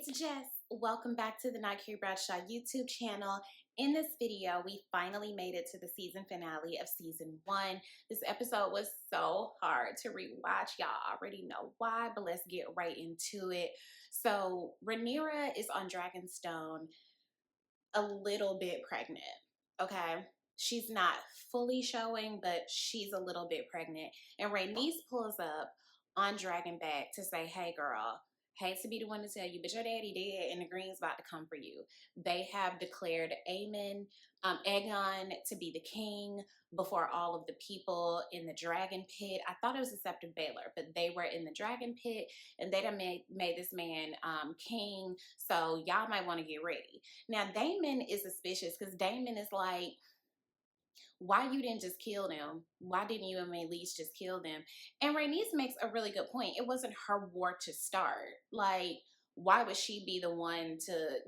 it's Jess. Welcome back to the Nike Bradshaw YouTube channel. In this video, we finally made it to the season finale of season 1. This episode was so hard to rewatch. Y'all already know why, but let's get right into it. So Rhaenyra is on Dragonstone a little bit pregnant, okay? She's not fully showing, but she's a little bit pregnant. And Rhaenys pulls up on Dragonback to say, hey girl, hate to be the one to tell you, but your daddy dead and the green's about to come for you. They have declared Aegon to be the king before all of the people in the dragon pit. I thought it was the Sept of Baelor, but they were in the dragon pit and they done made this man king. So y'all might want to get ready. Now, Daemon is suspicious because Daemon is like, why you didn't just kill them? Why didn't you and Meleys just kill them? And Rhaenys makes a really good point. It wasn't her war to start. Like, why would she be the one to,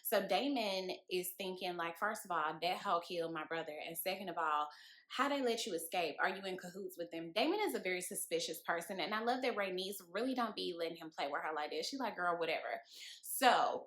So Daemon is thinking, like, first of all, that hoe killed my brother. And second of all, how they let you escape? Are you in cahoots with them? Daemon is a very suspicious person. And I love that Rhaenys really don't be letting him play with her like this. She's like, girl, whatever. So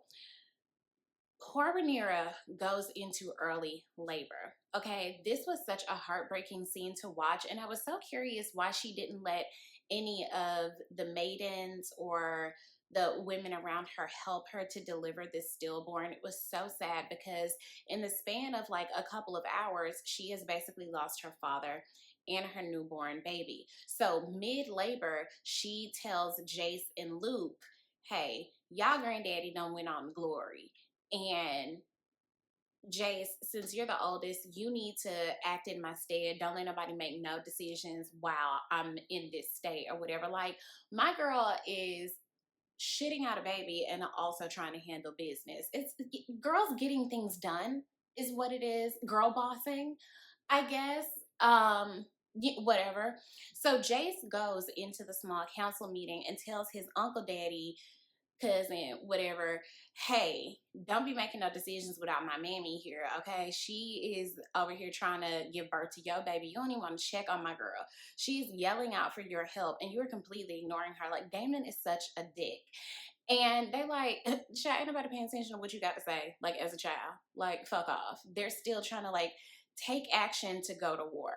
poor Rhaenyra goes into early labor. Okay, this was such a heartbreaking scene to watch, and I was so curious why she didn't let any of the maidens or the women around her help her to deliver this stillborn. It was so sad because in the span of like a couple of hours, she has basically lost her father and her newborn baby. So mid-labor, she tells Jace and Luke, hey, y'all granddaddy done went on to glory. And Jace, since you're the oldest, you need to act in my stead. Don't let nobody make no decisions while I'm in this state or whatever. Like, my girl is shitting out a baby and also trying to handle business. It's girls getting things done is what it is. Girl bossing, I guess. Whatever. So Jace goes into the small council meeting and tells his uncle daddy, cousin, whatever, hey, don't be making no decisions without my mammy here, okay? She is over here trying to give birth to your baby. You don't even want to check on my girl. She's yelling out for your help and you're completely ignoring her. Like, Daemon is such a dick. And they like, child, ain't nobody paying attention to what you got to say, like, as a child. Like, fuck off. They're still trying to, like, take action to go to war.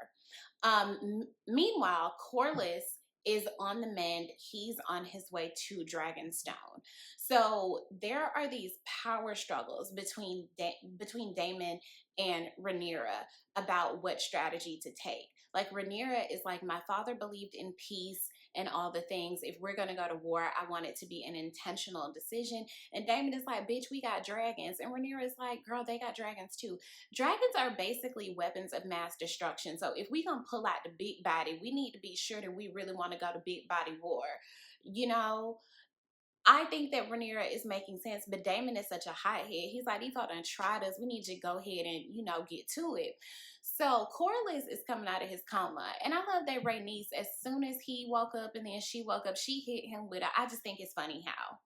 Meanwhile, Corlys is on the mend. He's on his way to Dragonstone. So there are these power struggles between Daemon and Rhaenyra about what strategy to take. Like, Rhaenyra is like, my father believed in peace and all the things. If we're going to go to war, I want it to be an intentional decision. And Daemon is like, bitch, we got dragons. And Rhaenyra is like, girl, they got dragons too. Dragons are basically weapons of mass destruction. So if we gonna pull out the big body, we need to be sure that we really want to go to big body war. I think that Rhaenyra is making sense, but Daemon is such a hothead. He's like, these folk done tried us. We need you to go ahead and, get to it. So Corlys is coming out of his coma. And I love that Rhaenys, as soon as he woke up and then she woke up, she hit him with I just think it's funny how.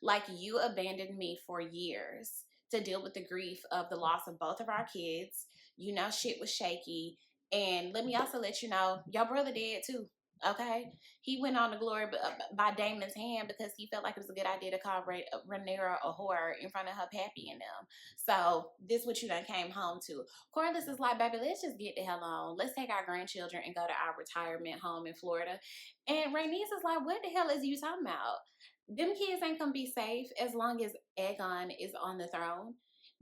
Like, you abandoned me for years to deal with the grief of the loss of both of our kids. Shit was shaky. And let me also let you know, your brother dead too. Okay, he went on to glory by Daemon's hand because he felt like it was a good idea to call Rhaenyra a whore in front of her pappy and them. So this what you done came home to. Corlys is like, baby, let's just get the hell on. Let's take our grandchildren and go to our retirement home in Florida. And Rhaenys is like, what the hell is you talking about? Them kids ain't gonna be safe as long as Aegon is on the throne.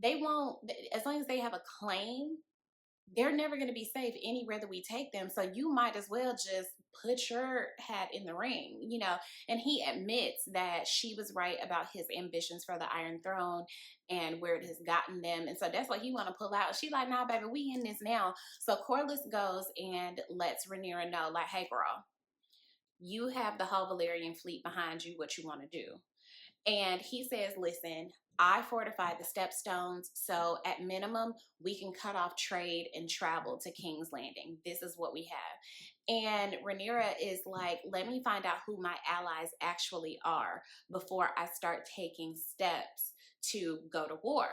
They won't, as long as they have a claim, they're never going to be safe anywhere that we take them. So you might as well just put your hat in the ring, And he admits that she was right about his ambitions for the Iron Throne and where it has gotten them. And so that's what he want to pull out. She like, nah, baby, we in this now. So Corlys goes and lets Rhaenyra know, like, hey, girl, you have the whole Valyrian fleet behind you, what you want to do. And he says, listen, I fortified the stepstones, so at minimum, we can cut off trade and travel to King's Landing. This is what we have. And Rhaenyra is like, let me find out who my allies actually are before I start taking steps to go to war.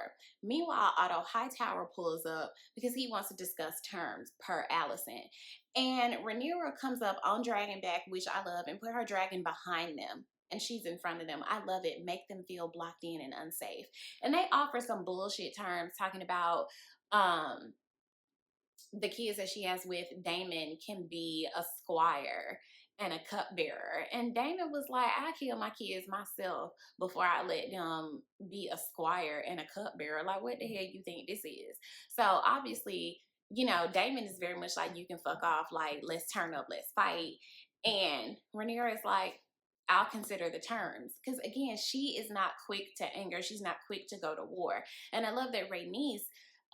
Meanwhile, Otto Hightower pulls up because he wants to discuss terms per Alicent. And Rhaenyra comes up on Dragonback, which I love, and put her dragon behind them. and she's in front of them. I love it. Make them feel blocked in and unsafe. And they offer some bullshit terms talking about the kids that she has with Damon can be a squire and a cupbearer. And Damon was like, I kill my kids myself before I let them be a squire and a cupbearer. Like, what the hell you think this is? So obviously, you know, Damon is very much like, you can fuck off, like, let's turn up, let's fight. And Rhaenyra is like, I'll consider the terms. Because again, she is not quick to anger. She's not quick to go to war. And I love that Rhaenys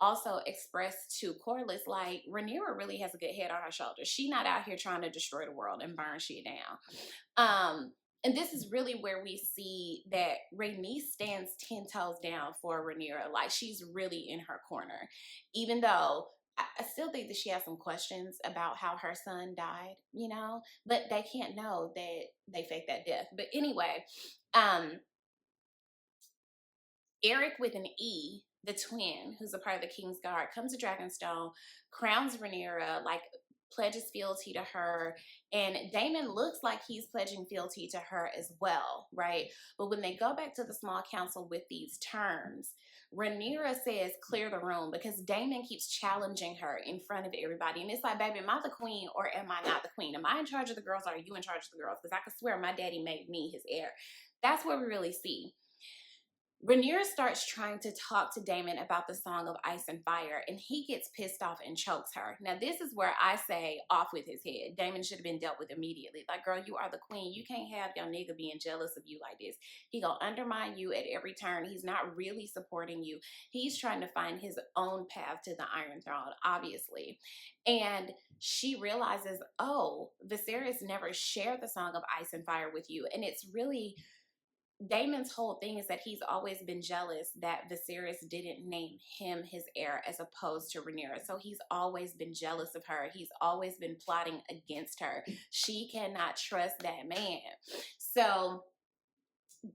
also expressed to Corlys, like, Rhaenyra really has a good head on her shoulders. She not out here trying to destroy the world and burn shit down. And this is really where we see that Rhaenys stands 10 toes down for Rhaenyra. Like, she's really in her corner. Even though I still think that she has some questions about how her son died, you know? But they can't know that they faked that death. But anyway, Eric with an E, the twin, who's a part of the King's Guard, comes to Dragonstone, crowns Rhaenyra, like pledges fealty to her, and Daemon looks like he's pledging fealty to her as well, right? But when they go back to the small council with these terms, Rhaenyra says, clear the room, because Daemon keeps challenging her in front of everybody. And it's like, baby, am I the queen or am I not the queen? Am I in charge of the girls or are you in charge of the girls? Because I could swear my daddy made me his heir. That's what we really see. Rhaenyra starts trying to talk to Daemon about the Song of Ice and Fire, and he gets pissed off and chokes her. Now, this is where I say, off with his head. Daemon should have been dealt with immediately. Like, girl, you are the queen. You can't have your nigga being jealous of you like this. He gonna undermine you at every turn. He's not really supporting you. He's trying to find his own path to the Iron Throne, obviously. And she realizes, oh, Viserys never shared the Song of Ice and Fire with you. And it's really... Daemon's whole thing is that he's always been jealous that Viserys didn't name him his heir as opposed to Rhaenyra. So he's always been jealous of her. He's always been plotting against her. She cannot trust that man. So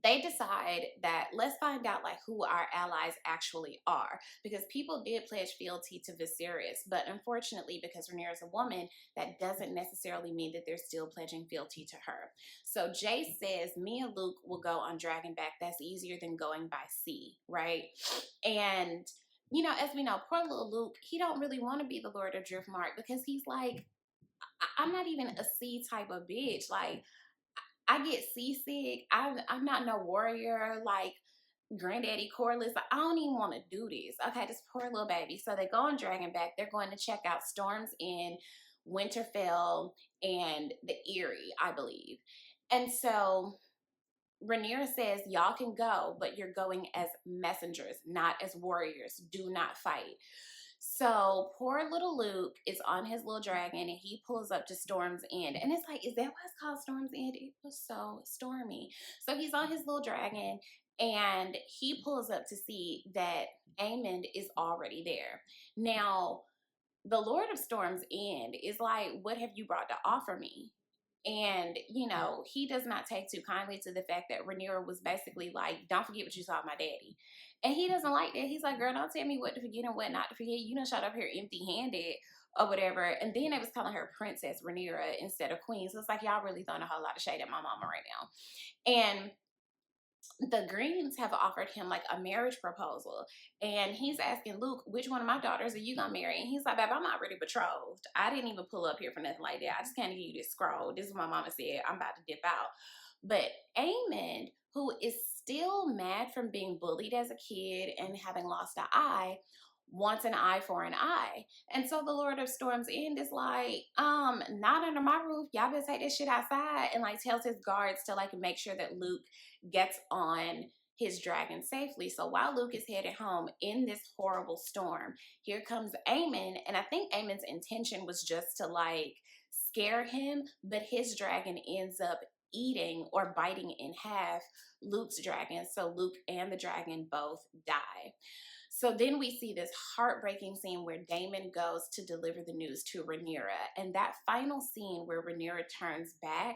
they decide that let's find out like who our allies actually are, because people did pledge fealty to Viserys, but unfortunately, because Rhaenyra is a woman, that doesn't necessarily mean that they're still pledging fealty to her. So Jace says, me and Luke will go on Dragonback. That's easier than going by sea, right? And you know, as we know, poor little Luke, he don't really want to be the Lord of Driftmark because he's like, I'm not even a sea type of bitch. Like, I get seasick. I'm not no warrior like Granddaddy Corlys. I don't even want to do this. Okay, this poor little baby. So they go on Dragonback. They're going to check out Storm's End, Winterfell, and the Eyrie, I believe. And so Rhaenyra says, y'all can go, but you're going as messengers, not as warriors. Do not fight. So poor little Luke is on his little dragon and he pulls up to Storm's End. And it's like, is that why it's called Storm's End? It was so stormy. So he's on his little dragon and he pulls up to see that Aemond is already there. Now, the Lord of Storm's End is like, what have you brought to offer me? And, you know, he does not take too kindly to the fact that Rhaenyra was basically like, don't forget what you saw of my daddy. And he doesn't like that. He's like, girl, don't tell me what to forget and what not to forget. You done shot up here empty-handed or whatever. And then they was calling her Princess Rhaenyra instead of Queen. So it's like, y'all really throwing a whole lot of shade at my mama right now. And the Greens have offered him like a marriage proposal, and he's asking Luke, which one of my daughters are you gonna marry? And he's like, babe, I'm already betrothed. I didn't even pull up here for nothing like that. I just can't give you this scroll. This is what my mama said. I'm about to dip out. But Aemond, who is still mad from being bullied as a kid and having lost an eye, wants an eye for an eye. And so the Lord of Storm's End is like, not under my roof. Y'all better take this shit outside, and like tells his guards to like make sure that Luke gets on his dragon safely. So while Luke is headed home in this horrible storm, here comes Aemond. And I think Aemond's intention was just to like scare him, but his dragon ends up eating or biting in half Luke's dragon. So Luke and the dragon both die. So then we see this heartbreaking scene where Daemon goes to deliver the news to Rhaenyra. And that final scene where Rhaenyra turns back,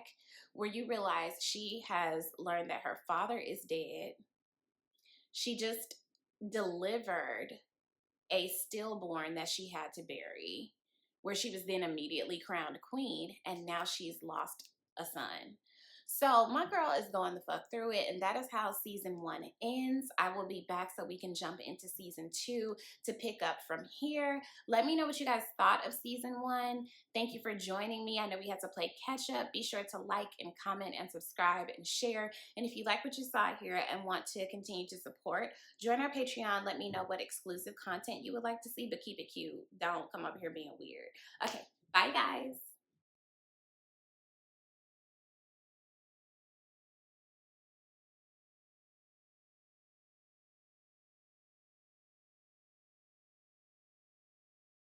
where you realize she has learned that her father is dead. She just delivered a stillborn that she had to bury, where she was then immediately crowned queen, and now she's lost a son. So my girl is going the fuck through it, and that is how season 1 ends. I will be back so we can jump into season 2 to pick up from here. Let me know what you guys thought of season 1. Thank you for joining me. I know we had to play catch up. Be sure to like and comment and subscribe and share. And if you like what you saw here and want to continue to support, join our Patreon. Let me know what exclusive content you would like to see, but keep it cute. Don't come over here being weird. Okay, bye guys.